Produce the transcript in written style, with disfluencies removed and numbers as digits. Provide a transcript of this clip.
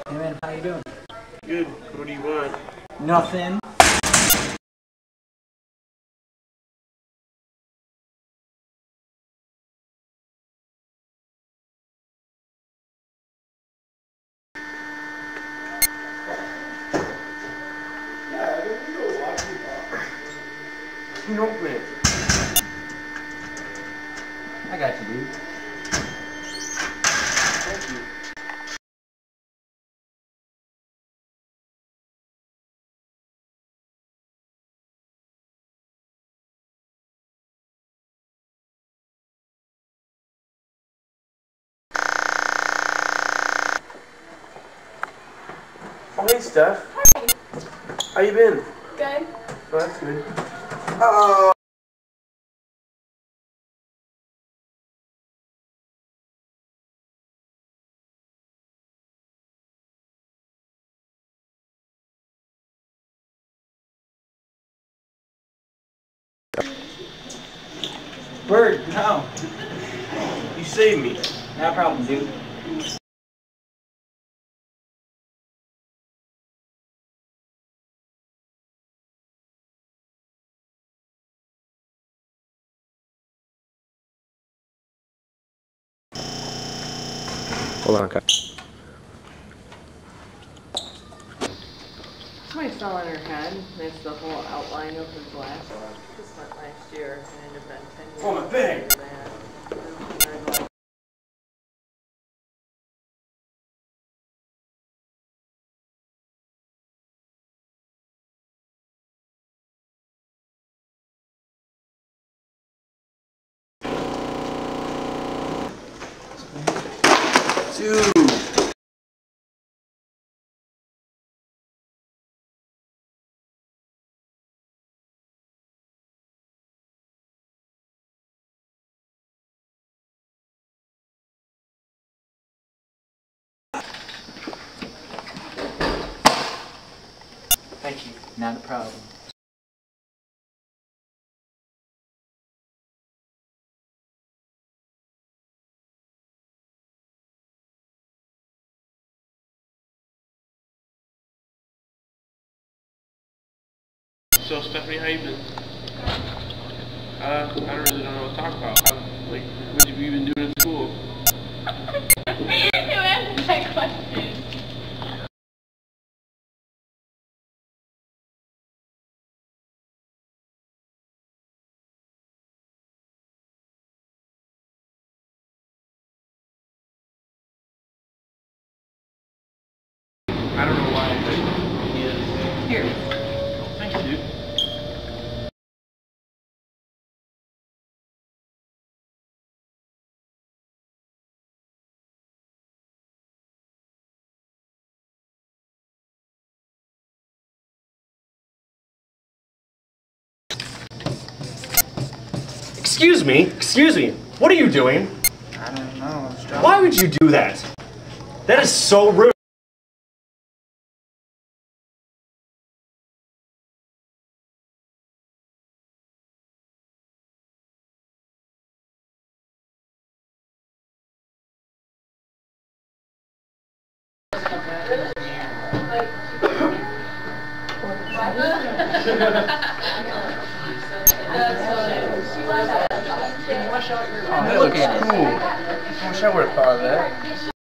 Hey man, how you doing? Good. What do you want? Nothing. You open it. I got you, dude. Thank you. Oh, hey, Steph. Hi. How you been? Good. Oh, that's good. Oh. Bird, no. You saved me. No problem, dude. Hold on, cut. Somebody fell on her head. That's the whole outline of her glass. This went last year, and it had been 10 years. Oh, my bag. after that. Dude. Thank you. Not a problem. So, Stephanie, how you been? I don't really know what to talk about. Like, what have you been doing at school? You answered that question. I don't know why, but he is. Here. Thank you, dude. Excuse me, what are you doing? I don't know. It's John. Why would you do that? That is so rude. Oh, that looks cool. I wish I would have thought of that.